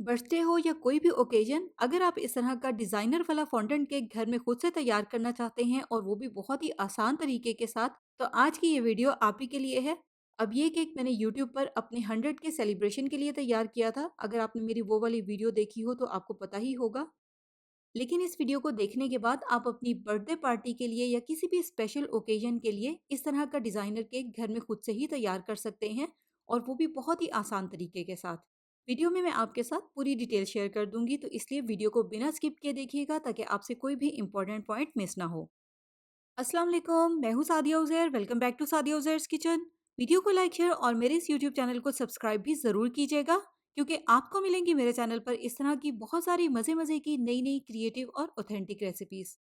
Birthday हो या कोई भी ओकेजन, अगर आप इस तरह का डिज़ाइनर वाला फॉन्डेंट केक घर में खुद से तैयार करना चाहते हैं और वो भी बहुत ही आसान तरीके के साथ, तो आज की ये वीडियो आप ही के लिए है। अब ये केक मैंने यूट्यूब पर अपने 100 के सेलिब्रेशन के लिए तैयार किया था। अगर आपने मेरी वो वाली वीडियो देखी हो तो आपको पता ही होगा। लेकिन इस वीडियो को देखने के बाद आप अपनी बर्थडे पार्टी के लिए या किसी भी स्पेशल ओकेजन के लिए इस तरह का डिज़ाइनर केक घर में खुद से ही तैयार कर सकते हैं, और वो भी बहुत ही आसान तरीके के साथ। वीडियो में मैं आपके साथ पूरी डिटेल शेयर कर दूंगी, तो इसलिए वीडियो को बिना स्किप किए देखिएगा ताकि आपसे कोई भी इंपॉर्टेंट पॉइंट मिस ना हो। अस्सलाम वालेकुम, मैं हूँ Sadia Uzair. Welcome back to Sadia Uzair's kitchen. Video को लाइक शेयर और मेरे इस यूट्यूब चैनल को सब्सक्राइब भी ज़रूर कीजिएगा, क्योंकि आपको मिलेंगी मेरे चैनल पर इस तरह की बहुत सारी मज़े मज़े की नई नई क्रिएटिव और ऑथेंटिक रेसिपीज़।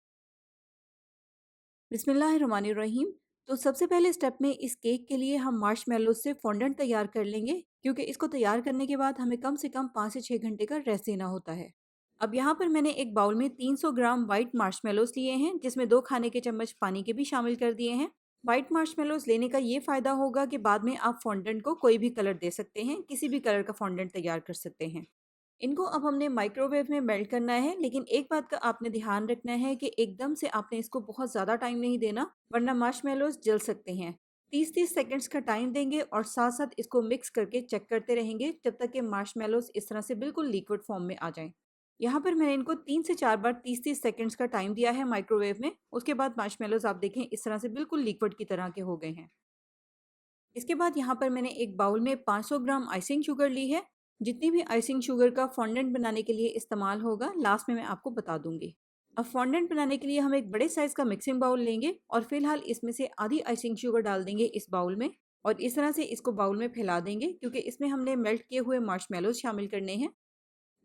बिस्मिल्लाहिर्रहमानिर्रहीम। तो सबसे पहले स्टेप में इस केक के लिए हम मार्शमेलो से फॉन्डेंट तैयार कर लेंगे, क्योंकि इसको तैयार करने के बाद हमें कम से कम 5 से 6 घंटे का रेस्ट देना होता है। अब यहाँ पर मैंने एक बाउल में 300 ग्राम वाइट मार्शमेलोस लिए हैं, जिसमें 2 खाने के चम्मच पानी के भी शामिल कर दिए हैं। वाइट मार्शमेलोस लेने का ये फ़ायदा होगा कि बाद में आप फॉन्डेंट को कोई भी कलर दे सकते हैं, किसी भी कलर का फॉन्डेंट तैयार कर सकते हैं। इनको अब हमने माइक्रोवेव में मेल्ट करना है, लेकिन एक बात का आपने ध्यान रखना है कि एकदम से आपने इसको बहुत ज़्यादा टाइम नहीं देना, वरना मार्शमेलोज़ जल सकते हैं। 30-30 सेकंड्स का टाइम देंगे और साथ-साथ इसको मिक्स करके चेक करते रहेंगे जब तक कि मार्शमेलोज़ इस तरह से बिल्कुल लिक्विड फॉर्म में आ जाएँ। यहाँ पर मैंने इनको 3 से 4 बार 30-30 सेकंड्स का टाइम दिया है माइक्रोवेव में। उसके बाद मार्शमेलोज़ आप देखें इस तरह से बिल्कुल लिक्विड की तरह के हो गए हैं। इसके बाद यहाँ पर मैंने एक बाउल में 500 ग्राम आइसिंग शुगर ली है। जितनी भी आइसिंग शुगर का फॉन्डेंट बनाने के लिए इस्तेमाल होगा, लास्ट में मैं आपको बता दूंगी। अब फॉन्डेंट बनाने के लिए हम एक बड़े साइज़ का मिक्सिंग बाउल लेंगे और फिलहाल इसमें से आधी आइसिंग शुगर डाल देंगे इस बाउल में, और इस तरह से इसको बाउल में फैला देंगे, क्योंकि इसमें हमने मेल्ट किए हुए मार्शमेलोज शामिल करने हैं।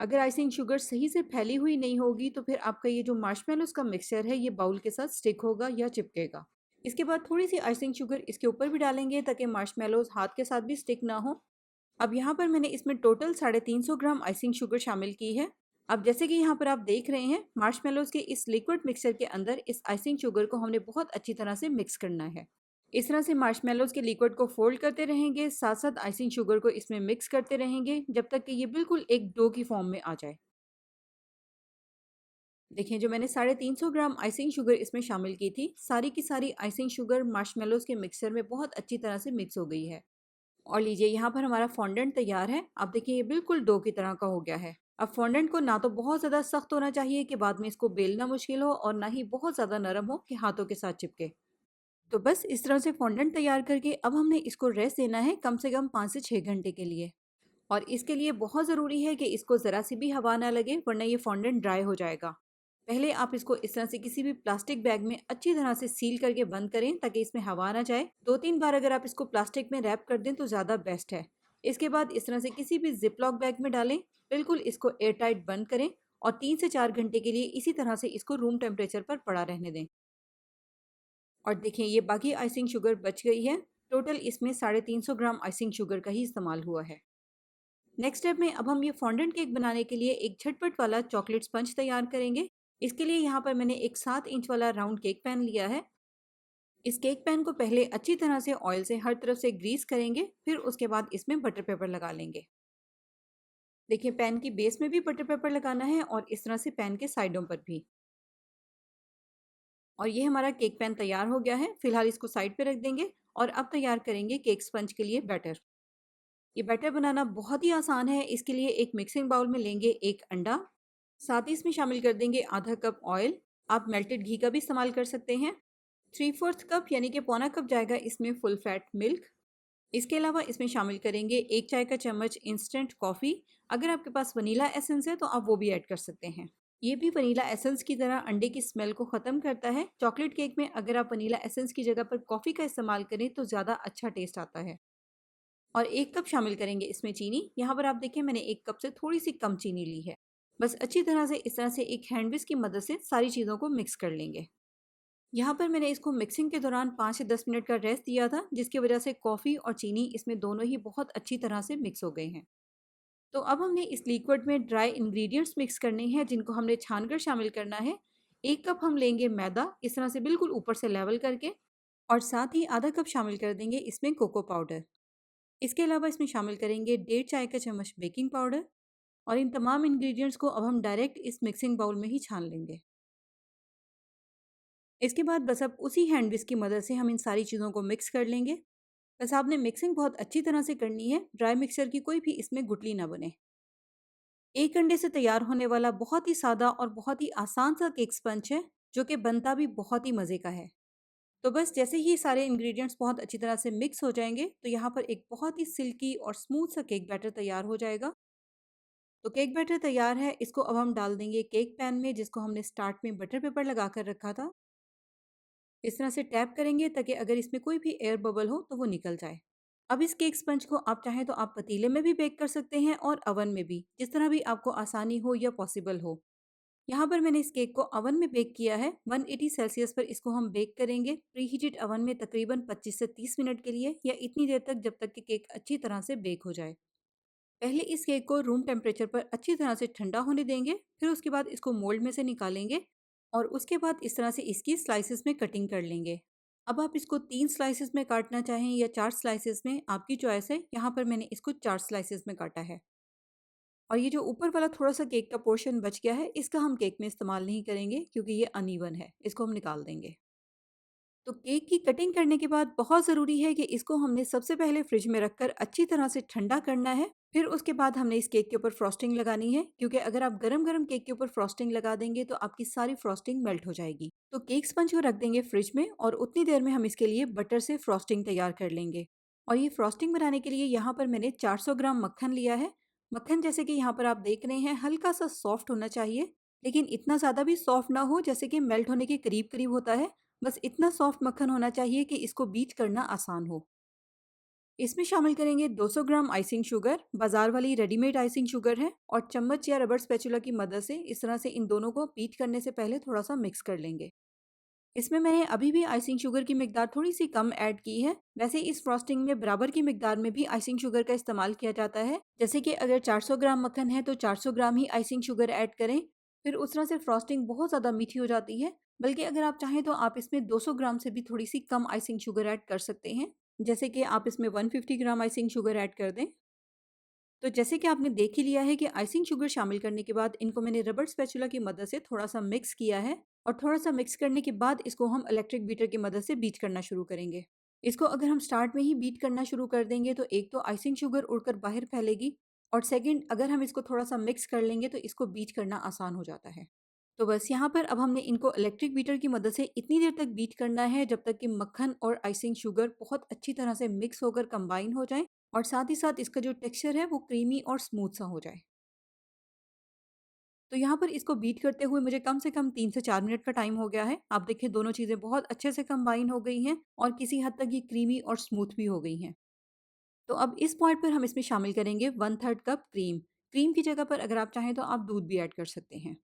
अगर आइसिंग शुगर सही से फैली हुई नहीं होगी तो फिर आपका ये जो मार्शमेलोज़ का मिक्सचर है ये बाउल के साथ स्टिक होगा या चिपकेगा। इसके बाद थोड़ी-सी आइसिंग शुगर इसके ऊपर भी डालेंगे ताकि मार्शमेलोज़ हाथ के साथ भी स्टिक ना हो। अब यहाँ पर मैंने इसमें टोटल 350 ग्राम आइसिंग शुगर शामिल की है। अब जैसे कि यहाँ पर आप देख रहे हैं, मार्शमेलोज़ के इस लिक्विड मिक्सचर के अंदर इस आइसिंग शुगर को हमने बहुत अच्छी तरह से मिक्स करना है। इस तरह से मार्शमेलोज़ के लिक्विड को फ़ोल्ड करते रहेंगे, साथ-साथ आइसिंग शुगर को इसमें मिक्स करते रहेंगे जब तक कि ये बिल्कुल एक डो की फ़ॉर्म में आ जाए। देखिए, जो मैंने 350 ग्राम आइसिंग शुगर इसमें शामिल की थी, सारी की सारी आइसिंग शुगर मार्शमेलोज़ के मिक्सचर में बहुत अच्छी तरह से मिक्स हो गई है। और लीजिए, यहाँ पर हमारा फॉन्डेंट तैयार है। आप देखिए ये बिल्कुल डो की तरह का हो गया है। अब फॉन्डेंट को ना तो बहुत ज़्यादा सख्त होना चाहिए कि बाद में इसको बेलना मुश्किल हो, और ना ही बहुत ज़्यादा नरम हो कि हाथों के साथ चिपके। तो बस इस तरह से फॉन्डेंट तैयार करके अब हमने इसको रेस्ट देना है कम से कम 5 से 6 घंटे के लिए। और इसके लिए बहुत ज़रूरी है कि इसको ज़रा सी भी हवा ना लगे, वरना ये फॉन्डेंट ड्राई हो जाएगा। पहले आप इसको इस तरह से किसी भी प्लास्टिक बैग में अच्छी तरह से सील करके बंद करें ताकि इसमें हवा ना जाए। 2-3 बार अगर आप इसको प्लास्टिक में रैप कर दें तो ज़्यादा बेस्ट है। इसके बाद इस तरह से किसी भी ज़िप-लॉक बैग में डालें, बिल्कुल इसको एयर टाइट बंद करें और 3 से 4 घंटे के लिए इसी तरह से इसको रूम टेम्परेचर पर पड़ा रहने दें। और देखिए ये बाकी आइसिंग शुगर बच गई है। टोटल इसमें 350 ग्राम आइसिंग शुगर का ही इस्तेमाल हुआ है। नेक्स्ट स्टेप में अब हम ये फॉन्डेंट केक बनाने के लिए एक झटपट वाला चॉकलेट स्पंज तैयार करेंगे। इसके लिए यहाँ पर मैंने एक 7 इंच वाला राउंड केक पैन लिया है। इस केक पैन को पहले अच्छी तरह से ऑयल से हर तरफ से ग्रीस करेंगे, फिर उसके बाद इसमें बटर पेपर लगा लेंगे। देखिए, पैन की बेस में भी बटर पेपर लगाना है और इस तरह से पैन के साइडों पर भी। और ये हमारा केक पैन तैयार हो गया है। फिलहाल इसको साइड पे रख देंगे और अब तैयार करेंगे केक स्पंज के लिए बैटर। ये बैटर बनाना बहुत ही आसान है। इसके लिए एक मिक्सिंग बाउल में लेंगे एक अंडा, साथ ही इसमें शामिल कर देंगे आधा कप ऑयल। आप मेल्टेड घी का भी इस्तेमाल कर सकते हैं। 3/4 कप यानी कि पौना कप जाएगा इसमें फुल फैट मिल्क। इसके अलावा इसमें शामिल करेंगे 1 चाय का चम्मच इंस्टेंट कॉफ़ी। अगर आपके पास वनीला एसेंस है तो आप वो भी ऐड कर सकते हैं। ये भी वनीला एसेंस की तरह अंडे की स्मेल को ख़त्म करता है। चॉकलेट केक में अगर आप वनीला एसेंस की जगह पर कॉफ़ी का इस्तेमाल करें तो ज़्यादा अच्छा टेस्ट आता है। और 1 कप शामिल करेंगे इसमें चीनी। यहाँ पर आप देखें मैंने 1 कप से थोड़ी सी कम चीनी ली है। बस अच्छी तरह से इस तरह से एक हैंड विस्क की मदद से सारी चीज़ों को मिक्स कर लेंगे। यहाँ पर मैंने इसको मिक्सिंग के दौरान 5 से 10 मिनट का रेस्ट दिया था, जिसकी वजह से कॉफ़ी और चीनी इसमें दोनों ही बहुत अच्छी तरह से मिक्स हो गए हैं। तो अब हमने इस लिक्विड में ड्राई इंग्रेडिएंट्स मिक्स करने हैं, जिनको हमने छानकर शामिल करना है। 1 कप हम लेंगे मैदा, इस तरह से बिल्कुल ऊपर से लेवल करके, और साथ ही आधा कप शामिल कर देंगे इसमें कोको पाउडर। इसके अलावा इसमें शामिल करेंगे 1.5 चाय का चम्मच बेकिंग पाउडर और इन तमाम इंग्रेडिएंट्स को अब हम डायरेक्ट इस मिक्सिंग बाउल में ही छान लेंगे। इसके बाद बस अब उसी हैंड विस्क की मदद से हम इन सारी चीज़ों को मिक्स कर लेंगे। बस आपने मिक्सिंग बहुत अच्छी तरह से करनी है, ड्राई मिक्सचर की कोई भी इसमें गुठली ना बने। एक अंडे से तैयार होने वाला बहुत ही सादा और बहुत ही आसान सा केक स्पंज है, जो कि बनता भी बहुत ही मज़े का है। तो बस जैसे ही सारे इंग्रेडिएंट्स बहुत अच्छी तरह से मिक्स हो जाएंगे, तो यहाँ पर एक बहुत ही सिल्की और स्मूथ सा केक बैटर तैयार हो जाएगा। तो केक बैटर तैयार है, इसको अब हम डाल देंगे केक पैन में, जिसको हमने स्टार्ट में बटर पेपर लगा कर रखा था। इस तरह से टैप करेंगे ताकि अगर इसमें कोई भी एयर बबल हो तो वो निकल जाए। अब इस केक स्पंज को आप चाहें तो आप पतीले में भी बेक कर सकते हैं और अवन में भी, जिस तरह भी आपको आसानी हो या पॉसिबल हो। यहाँ पर मैंने इस केक को अवन में बेक किया है। 180 सेल्सियस पर इसको हम बेक करेंगे प्री हीटेड अवन में तकरीबन 25 से 30 मिनट के लिए, या इतनी देर तक जब तक कि केक अच्छी तरह से बेक हो जाए। पहले इस केक को रूम टेम्परेचर पर अच्छी तरह से ठंडा होने देंगे, फिर उसके बाद इसको मोल्ड में से निकालेंगे और उसके बाद इस तरह से इसकी स्लाइसेस में कटिंग कर लेंगे। अब आप इसको 3 स्लाइसेस में काटना चाहें या 4 स्लाइसेस में, आपकी चॉइस है। यहाँ पर मैंने इसको 4 स्लाइसेस में काटा है। और ये जो ऊपर वाला थोड़ा-सा केक का पोर्शन बच गया है, इसका हम केक में इस्तेमाल नहीं करेंगे क्योंकि ये अनइवन है, इसको हम निकाल देंगे। तो केक की कटिंग करने के बाद बहुत ज़रूरी है कि इसको हमने सबसे पहले फ्रिज में रखकर अच्छी तरह से ठंडा करना है। फिर उसके बाद हमने इस केक के ऊपर फ्रॉस्टिंग लगानी है, क्योंकि अगर आप गरम-गरम केक के ऊपर फ्रॉस्टिंग लगा देंगे तो आपकी सारी फ्रॉस्टिंग मेल्ट हो जाएगी। तो केक स्पंज को रख देंगे फ्रिज में और उतनी देर में हम इसके लिए बटर से फ्रॉस्टिंग तैयार कर लेंगे। और ये फ्रॉस्टिंग बनाने के लिए यहाँ पर मैंने 400 ग्राम मक्खन लिया है। मक्खन जैसे कि यहाँ पर आप देख रहे हैं हल्का सा सॉफ्ट होना चाहिए, लेकिन इतना ज़्यादा भी सॉफ्ट ना हो जैसे कि मेल्ट होने के करीब-करीब होता है। बस इतना सॉफ्ट मक्खन होना चाहिए कि इसको बीट करना आसान हो। इसमें शामिल करेंगे 200 ग्राम आइसिंग शुगर, बाजार वाली रेडीमेड आइसिंग शुगर है, और चम्मच या रबर स्पैचुला की मदद से इस तरह से इन दोनों को बीट करने से पहले थोड़ा सा मिक्स कर लेंगे। इसमें मैंने अभी भी आइसिंग शुगर की मिकदार थोड़ी सी कम ऐड की है। वैसे इस फ्रॉस्टिंग में बराबर की मिकदार में भी आइसिंग शुगर का इस्तेमाल किया जाता है। जैसे कि अगर 400 ग्राम मक्खन है तो 400 ग्राम ही आइसिंग शुगर ऐड करें। फिर उस तरह से फ्रॉस्टिंग बहुत ज़्यादा मीठी हो जाती है। बल्कि अगर आप चाहें तो आप इसमें 200 ग्राम से भी थोड़ी सी कम आइसिंग शुगर ऐड कर सकते हैं। जैसे कि आप इसमें 150 ग्राम आइसिंग शुगर ऐड कर दें। तो जैसे कि आपने देख ही लिया है कि आइसिंग शुगर शामिल करने के बाद इनको मैंने रबर स्पैचुला की मदद से थोड़ा सा मिक्स किया है, और थोड़ा सा मिक्स करने के बाद इसको हम इलेक्ट्रिक बीटर की मदद से बीट करना शुरू करेंगे। इसको अगर हम स्टार्ट में ही बीट करना शुरू कर देंगे तो एक तो आइसिंग शुगर उड़कर बाहर फैलेगी, और सेकंड अगर हम इसको थोड़ा सा मिक्स कर लेंगे तो इसको बीट करना आसान हो जाता है। तो बस यहाँ पर अब हमने इनको इलेक्ट्रिक बीटर की मदद से इतनी देर तक बीट करना है जब तक कि मक्खन और आइसिंग शुगर बहुत अच्छी तरह से मिक्स होकर कंबाइन हो जाए, और साथ ही साथ इसका जो टेक्सचर है वो क्रीमी और स्मूथ सा हो जाए। तो यहाँ पर इसको बीट करते हुए मुझे कम से कम 3 से 4 मिनट का टाइम हो गया है। आप देखिए दोनों चीज़ें बहुत अच्छे से कंबाइन हो गई हैं और किसी हद तक ये क्रीमी और स्मूथ भी हो गई हैं। तो अब इस पॉइंट पर हम इसमें शामिल करेंगे 1/3 कप क्रीम। क्रीम की जगह पर अगर आप चाहें तो आप दूध भी ऐड कर सकते हैं।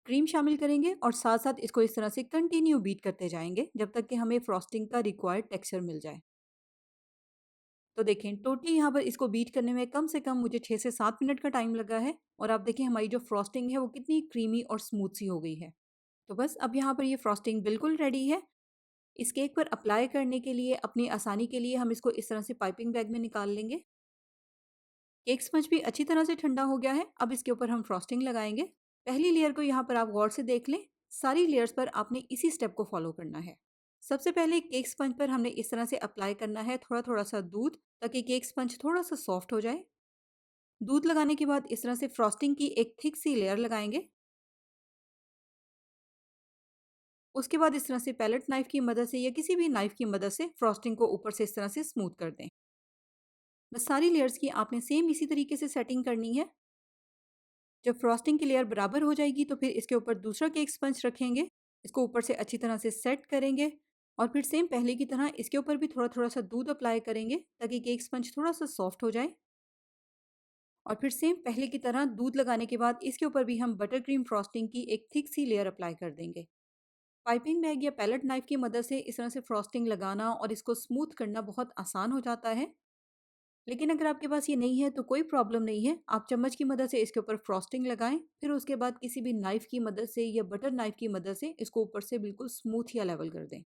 क्रीम शामिल करेंगे और साथ-साथ इसको इस तरह से कंटिन्यू बीट करते जाएँगे जब तक कि हमें फ्रॉस्टिंग का रिक्वायर्ड टेक्सचर मिल जाए। तो देखें टोटली यहाँ पर इसको बीट करने में कम से कम मुझे 6 से 7 मिनट का टाइम लगा है, और आप देखिए हमारी जो फ्रॉस्टिंग है वो कितनी क्रीमी और स्मूथ सी हो गई है। तो बस अब यहाँ पर ये फ्रॉस्टिंग बिल्कुल रेडी है। इस केक पर अप्लाई करने के लिए अपनी आसानी के लिए हम इसको इस तरह से पाइपिंग बैग में निकाल लेंगे। केक स्पंज भी अच्छी तरह से ठंडा हो गया है। अब इसके ऊपर हम फ्रॉस्टिंग लगाएंगे। पहली लेयर को यहाँ पर आप गौर से देख लें। सारी लेयर्स पर आपने इसी स्टेप को फॉलो करना है। सबसे पहले केक स्पंज पर हमने इस तरह से अप्लाई करना है थोड़ा-थोड़ा सा दूध, ताकि केक स्पंज थोड़ा सा सॉफ्ट हो जाए। दूध लगाने के बाद इस तरह से फ्रॉस्टिंग की एक थिक सी लेयर लगाएंगे। उसके बाद इस तरह से पैलेट नाइफ की मदद से या किसी भी नाइफ की मदद से फ्रॉस्टिंग को ऊपर से इस तरह से स्मूथ कर दें। बस सारी लेयर्स की आपने सेम इसी तरीके से सेटिंग करनी है। जब फ्रॉस्टिंग की लेयर बराबर हो जाएगी तो फिर इसके ऊपर दूसरा केक स्पंज रखेंगे। इसको ऊपर से अच्छी तरह से सेट करेंगे, और फिर सेम पहले की तरह इसके ऊपर भी थोड़ा-थोड़ा सा दूध अप्लाई करेंगे ताकि केक स्पंज थोड़ा सा सॉफ्ट हो जाए। और फिर सेम पहले की तरह दूध लगाने के बाद इसके ऊपर भी हम बटर क्रीम फ्रॉस्टिंग की एक थिक सी लेयर अप्लाई कर देंगे। पाइपिंग बैग या पैलेट नाइफ की मदद से इस तरह से फ्रॉस्टिंग लगाना और इसको स्मूथ करना बहुत आसान हो जाता है। लेकिन अगर आपके पास ये नहीं है तो कोई प्रॉब्लम नहीं है, आप चम्मच की मदद से इसके ऊपर फ्रॉस्टिंग लगाएं, फिर उसके बाद किसी भी नाइफ की मदद से या बटर नाइफ की मदद से इसको ऊपर से बिल्कुल स्मूथ या लेवल कर दें।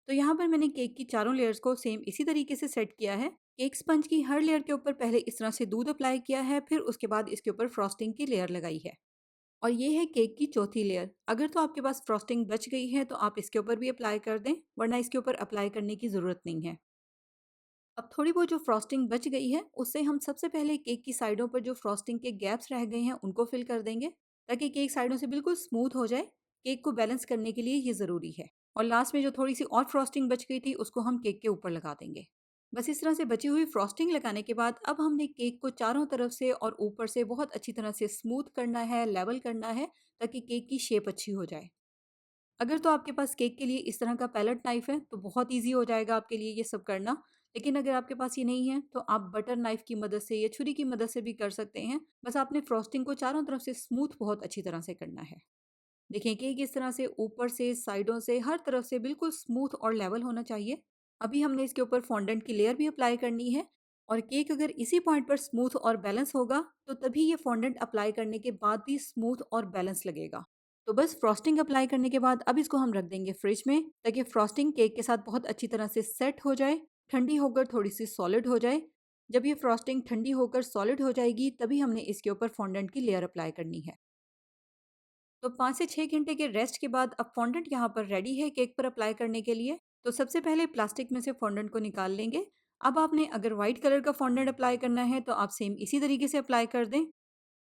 तो यहाँ पर मैंने केक की चारों लेयर्स को सेम इसी तरीके से सेट किया है। केक स्पंज की हर लेयर के ऊपर पहले इस तरह से दूध अप्लाई किया है, फिर उसके बाद इसके ऊपर फ्रॉस्टिंग की लेयर लगाई है। और ये है केक की चौथी लेयर। अगर तो आपके पास फ्रॉस्टिंग बच गई है तो आप इसके ऊपर भी अप्लाई कर दें, वरना इसके ऊपर अप्लाई करने की ज़रूरत नहीं है। अब थोड़ी बहुत जो फ्रॉस्टिंग बच गई है, उससे हम सबसे पहले केक की साइडों पर जो फ्रॉस्टिंग के गैप्स रह गए हैं, उनको फिल कर देंगे, ताकि केक साइडों से बिल्कुल स्मूथ हो जाए। केक को बैलेंस करने के लिए ये ज़रूरी है। और लास्ट में जो थोड़ी सी और फ्रॉस्टिंग बच गई थी, उसको हम केक के ऊपर लगा देंगे। बस इस तरह से बची हुई फ्रॉस्टिंग लगाने के बाद अब हमने केक को चारों तरफ से और ऊपर से बहुत अच्छी तरह से स्मूथ करना है, लेवल करना है, ताकि केक की शेप अच्छी हो जाए। अगर तो आपके पास केक के लिए इस तरह का पैलेट नाइफ है तो बहुत ईज़ी हो जाएगा आपके लिए ये सब करना। लेकिन अगर आपके पास ये नहीं है तो आप बटर नाइफ की मदद से या छुरी की मदद से भी कर सकते हैं। बस आपने फ्रॉस्टिंग को चारों तरफ से स्मूथ बहुत अच्छी तरह से करना है। देखिए केक इस तरह से ऊपर से, साइडों से, हर तरफ से बिल्कुल स्मूथ और लेवल होना चाहिए। अभी हमने इसके ऊपर फॉन्डेंट की लेयर भी अप्लाई करनी है। और केक अगर इसी पॉइंट पर स्मूथ और बैलेंस होगा तो तभी ये फॉन्डेंट अप्लाई करने के बाद भी स्मूथ और बैलेंस लगेगा। तो बस फ्रॉस्टिंग अप्लाई करने के बाद अब इसको हम रख देंगे फ्रिज में, ताकि फ्रॉस्टिंग केक के साथ बहुत अच्छी तरह से सेट हो जाए, ठंडी होकर थोड़ी सी सॉलिड हो जाए। जब ये फ्रॉस्टिंग ठंडी होकर सॉलिड हो जाएगी तभी हमने इसके ऊपर फॉन्डेंट की लेयर अप्लाई करनी है। तो 5 से 6 घंटे के रेस्ट के बाद अब फॉन्डेंट यहाँ पर रेडी है केक पर अप्लाई करने के लिए। तो सबसे पहले प्लास्टिक में से फॉन्डेंट को निकाल लेंगे। अब आपने अगर व्हाइट कलर का फॉन्डेंट अप्लाई करना है तो आप सेम इसी तरीके से अप्लाई कर दें।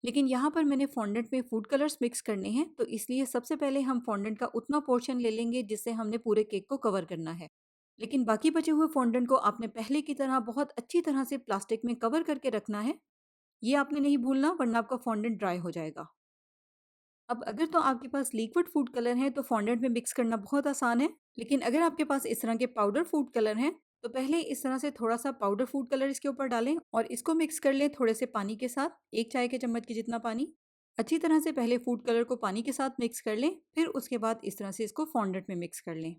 लेकिन यहाँ पर मैंने फॉन्डेंट में फूड कलर्स मिक्स करने हैं, तो इसलिए सबसे पहले हम फॉन्डेंट का उतना पोर्शन ले लेंगे जिससे हमने पूरे केक को कवर करना है। लेकिन बाकी बचे हुए फॉन्डेंट को आपने पहले की तरह बहुत अच्छी तरह से प्लास्टिक में कवर करके रखना है। ये आपने नहीं भूलना, वरना आपका फॉन्डेंट ड्राई हो जाएगा। अब अगर तो आपके पास लिक्विड फूड कलर है तो फॉन्डेंट में मिक्स करना बहुत आसान है। लेकिन अगर आपके पास इस तरह के पाउडर फूड कलर हैं तो पहले इस तरह से थोड़ा सा पाउडर फूड कलर इसके ऊपर डालें और इसको मिक्स कर लें थोड़े से पानी के साथ, 1 चाय के चम्मच के जितना पानी। अच्छी तरह से पहले फूड कलर को पानी के साथ मिक्स कर लें, फिर उसके बाद इस तरह से इसको फॉन्डेंट में मिक्स कर लें।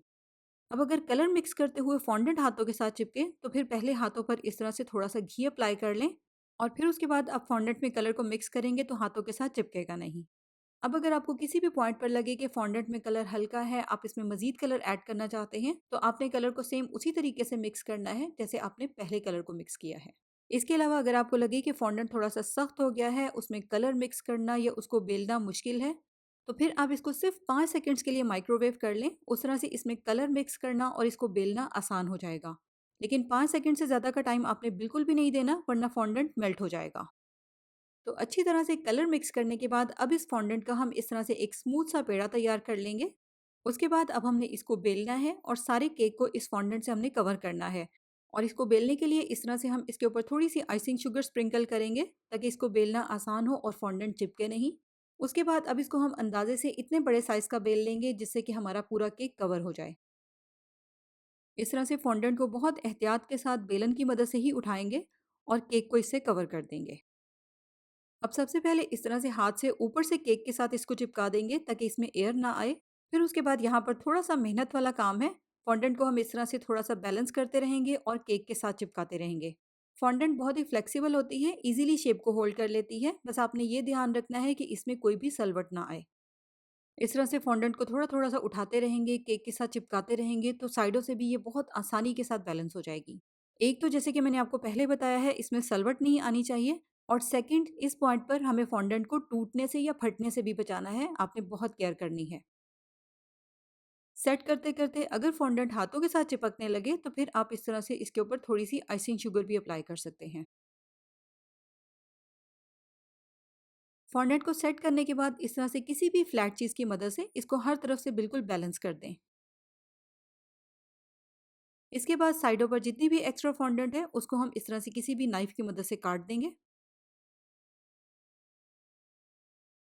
अब अगर कलर मिक्स करते हुए फॉन्डेंट हाथों के साथ चिपके तो फिर पहले हाथों पर इस तरह से थोड़ा सा घी अप्लाई कर लें, और फिर उसके बाद आप फॉन्डेंट में कलर को मिक्स करेंगे तो हाथों के साथ चिपकेगा नहीं। अब अगर आपको किसी भी पॉइंट पर लगे कि फॉन्डेंट में कलर हल्का है, आप इसमें मजीद कलर ऐड करना चाहते हैं, तो आपने कलर को सेम उसी तरीके से मिक्स करना है जैसे आपने पहले कलर को मिक्स किया है। इसके अलावा अगर आपको लगे कि फॉन्डेंट थोड़ा सा सख्त हो गया है, उसमें कलर मिक्स करना या उसको बेलना मुश्किल है, तो फिर आप इसको सिर्फ 5 सेकंड्स के लिए माइक्रोवेव कर लें। उस तरह से इसमें कलर मिक्स करना और इसको बेलना आसान हो जाएगा। लेकिन 5 सेकंड से ज़्यादा का टाइम आपने बिल्कुल भी नहीं देना, वरना फॉन्डेंट मेल्ट हो जाएगा। तो अच्छी तरह से कलर मिक्स करने के बाद अब इस फॉन्डेंट का हम इस तरह से एक स्मूथ सा पेड़ा तैयार कर लेंगे। उसके बाद अब हमने इसको बेलना है और सारे केक को इस फॉन्डेंट से हमने कवर करना है। और इसको बेलने के लिए इस तरह से हम इसके ऊपर थोड़ी सी आइसिंग शुगर स्प्रिंकल करेंगे, ताकि इसको बेलना आसान हो और फॉन्डेंट चिपके नहीं। उसके बाद अब इसको हम अंदाजे से इतने बड़े साइज का बेल लेंगे जिससे कि हमारा पूरा केक कवर हो जाए। इस तरह से फॉन्डेंट को बहुत एहतियात के साथ बेलन की मदद से ही उठाएंगे और केक को इससे कवर कर देंगे। अब सबसे पहले इस तरह से हाथ से ऊपर से केक के साथ इसको चिपका देंगे ताकि इसमें एयर ना आए। फिर उसके बाद यहाँ पर थोड़ा सा मेहनत वाला काम है। फॉन्डेंट को हम इस तरह से थोड़ा सा बैलेंस करते रहेंगे और केक के साथ चिपकाते रहेंगे। फॉन्डेंट बहुत ही फ्लेक्सिबल होती है, इजीली शेप को होल्ड कर लेती है। बस आपने ये ध्यान रखना है कि इसमें कोई भी सलवट ना आए। इस तरह से फॉन्डेंट को थोड़ा थोड़ा सा उठाते रहेंगे, केक के साथ चिपकाते रहेंगे, तो साइडों से भी ये बहुत आसानी के साथ बैलेंस हो जाएगी। एक तो जैसे कि मैंने आपको पहले बताया है, इसमें सलवट नहीं आनी चाहिए। और सेकंड, इस पॉइंट पर हमें फॉन्डेंट को टूटने से या फटने से भी बचाना है, आपने बहुत केयर करनी है। सेट करते करते अगर फॉन्डेंट हाथों के साथ चिपकने लगे तो फिर आप इस तरह से इसके ऊपर थोड़ी सी आइसिंग शुगर भी अप्लाई कर सकते हैं। फॉन्डेंट को सेट करने के बाद इस तरह से किसी भी फ्लैट चीज़ की मदद से इसको हर तरफ से बिल्कुल बैलेंस कर दें। इसके बाद साइडों पर जितनी भी एक्स्ट्रा फॉन्डेंट है उसको हम इस तरह से किसी भी नाइफ की मदद से काट देंगे।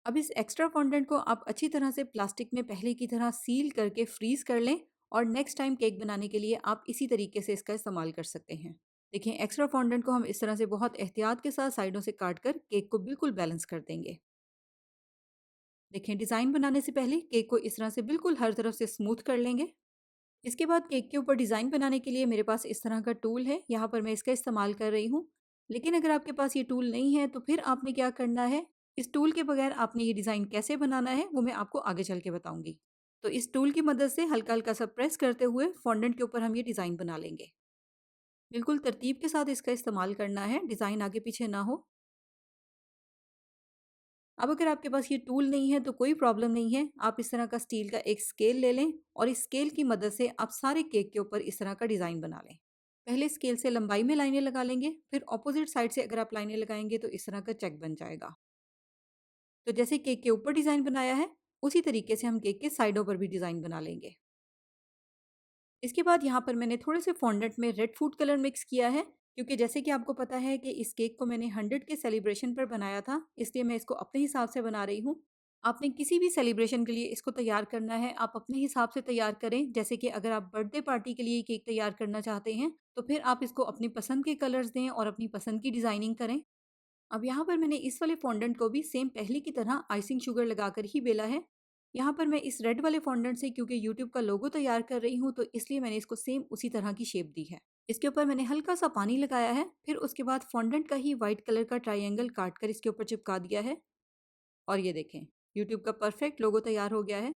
अब इस एक्स्ट्रा फॉन्डेंट को आप अच्छी तरह से प्लास्टिक में पहले की तरह सील करके फ्रीज कर लें, और नेक्स्ट टाइम केक बनाने के लिए आप इसी तरीके से इसका इस्तेमाल कर सकते हैं। देखिए एक्स्ट्रा फॉन्डेंट को हम इस तरह से बहुत एहतियात के साथ साइडों से काट कर केक को बिल्कुल बैलेंस कर देंगे। देखें डिज़ाइन बनाने से पहले केक को इस तरह से बिल्कुल हर तरफ से स्मूथ कर लेंगे। इसके बाद केक के ऊपर डिज़ाइन बनाने के लिए मेरे पास इस तरह का टूल है, यहाँ पर मैं इसका इस्तेमाल कर रही हूँ। लेकिन अगर आपके पास ये टूल नहीं है तो फिर आपने क्या करना है, इस टूल के बगैर आपने ये डिज़ाइन कैसे बनाना है वो मैं आपको आगे चल के बताऊँगी। तो इस टूल की मदद से हल्का-हल्का सा प्रेस करते हुए फॉन्डेंट के ऊपर हम ये डिज़ाइन बना लेंगे। बिल्कुल तरतीब के साथ इसका इस्तेमाल करना है, डिज़ाइन आगे पीछे ना हो। अब अगर आपके पास ये टूल नहीं है तो कोई प्रॉब्लम नहीं है, आप इस तरह का स्टील का एक स्केल ले लें और इस स्केल की मदद से आप सारे केक के ऊपर इस तरह का डिज़ाइन बना लें। पहले स्केल से लंबाई में लाइनें लगा लेंगे, फिर ऑपोजिट साइड से अगर आप लाइनें लगाएंगे तो इस तरह का चेक बन जाएगा। तो जैसे केक के ऊपर डिज़ाइन बनाया है, उसी तरीके से हम केक के साइडों पर भी डिज़ाइन बना लेंगे। इसके बाद यहाँ पर मैंने थोड़े से फॉन्डेंट में रेड फूड कलर मिक्स किया है, क्योंकि जैसे कि आपको पता है कि इस केक को मैंने 100 के सेलिब्रेशन पर बनाया था, इसलिए मैं इसको अपने हिसाब से बना रही हूँ। आपने किसी भी सेलिब्रेशन के लिए इसको तैयार करना है, आप अपने हिसाब से तैयार करें। जैसे कि अगर आप बर्थडे पार्टी के लिए केक तैयार करना चाहते हैं, तो फिर आप इसको अपनी पसंद के कलर्स दें और अपनी पसंद की डिज़ाइनिंग करें। अब यहाँ पर मैंने इस वाले फॉन्डेंट को भी सेम पहले की तरह आइसिंग शुगर लगाकर ही बेला है। यहाँ पर मैं इस रेड वाले फॉन्डेंट से, क्योंकि यूट्यूब का लोगो तैयार कर रही हूँ, तो इसलिए मैंने इसको सेम उसी तरह की शेप दी है। इसके ऊपर मैंने हल्का सा पानी लगाया है, फिर उसके बाद फॉन्डेंट का ही व्हाइट कलर का ट्रायंगल काट कर इसके ऊपर चिपका दिया है। और ये देखें, यूट्यूब का परफेक्ट लोगो तैयार हो गया है।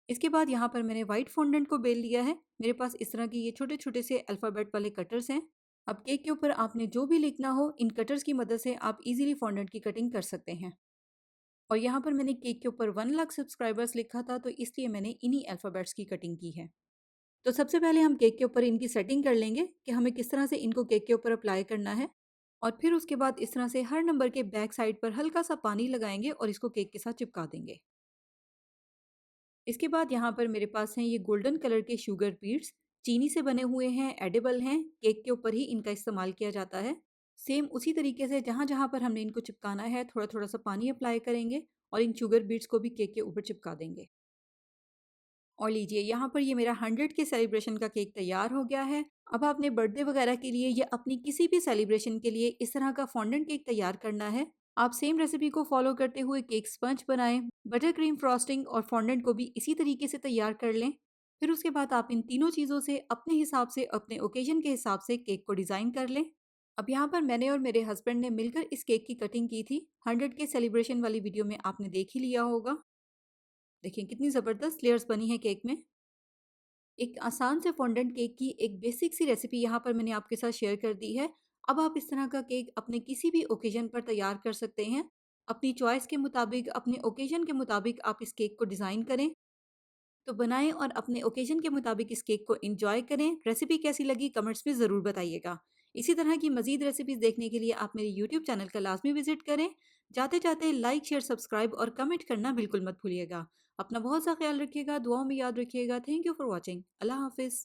इसके बाद यहाँ पर मैंने व्हाइट फॉन्डेंट को बेल लिया है। मेरे पास इस तरह के ये छोटे छोटे से अल्फ़ाबेट वाले कटर्स हैं। अब केक के ऊपर आपने जो भी लिखना हो, इन कटर्स की मदद से आप इजीली फॉन्डेंट की कटिंग कर सकते हैं। और यहाँ पर मैंने केक के ऊपर 1 लाख सब्सक्राइबर्स लिखा था, तो इसलिए मैंने इन्हीं अल्फ़ाबेट्स की कटिंग की है। तो सबसे पहले हम केक के ऊपर इनकी सेटिंग कर लेंगे कि हमें किस तरह से इनको केक के ऊपर अप्लाई करना है। और फिर उसके बाद इस तरह से हर नंबर के बैक साइड पर हल्का सा पानी लगाएंगे और इसको केक के साथ चिपका देंगे। इसके बाद यहाँ पर मेरे पास हैं ये गोल्डन कलर के शुगर बीड्स, चीनी से बने हुए हैं, एडिबल हैं, केक के ऊपर ही इनका इस्तेमाल किया जाता है। सेम उसी तरीके से जहाँ-जहाँ पर हमने इनको चिपकाना है, थोड़ा-थोड़ा सा पानी अप्लाई करेंगे और इन शुगर बीड्स को भी केक के ऊपर चिपका देंगे। और लीजिए, यहाँ पर ये मेरा 100 के सेलिब्रेशन का केक तैयार हो गया है। अब आपने बर्थडे वगैरह के लिए या अपनी किसी भी सेलिब्रेशन के लिए इस तरह का फॉन्डेंट केक तैयार करना है। आप सेम रेसिपी को फॉलो करते हुए केक स्पंज बनाएं, बटर क्रीम फ्रॉस्टिंग और फॉन्डेंट को भी इसी तरीके से तैयार कर लें। फिर उसके बाद आप इन तीनों चीज़ों से अपने हिसाब से, अपने ओकेजन के हिसाब से केक को डिज़ाइन कर लें। अब यहाँ पर मैंने और मेरे हस्बैंड ने मिलकर इस केक की कटिंग की थी। 100 के सेलिब्रेशन वाली वीडियो में आपने देख ही लिया होगा। देखिए कितनी ज़बरदस्त लेयर्स बनी है केक में। एक आसान से फॉन्डेंट केक की एक बेसिक सी रेसिपी यहाँ पर मैंने आपके साथ शेयर कर दी है। अब आप इस तरह का केक अपने किसी भी ओकेजन पर तैयार कर सकते हैं। अपनी चॉइस के मुताबिक, अपने ओकेजन के मुताबिक आप इस केक को डिज़ाइन करें। तो बनाएं और अपने ओकेजन के मुताबिक इस केक को एंजॉय करें। रेसिपी कैसी लगी कमेंट्स में ज़रूर बताइएगा। इसी तरह की मज़ीद रेसिपीज़ देखने के लिए आप मेरे यूट्यूब चैनल का लाजमी विजिट करें। जाते जाते लाइक, शेयर, सब्सक्राइब और कमेंट करना बिल्कुल मत भूलिएगा। अपना बहुत सा ख्याल रखिएगा, दुआओं में याद रखिएगा। Thank you for watching. अल्लाह हाफिज़।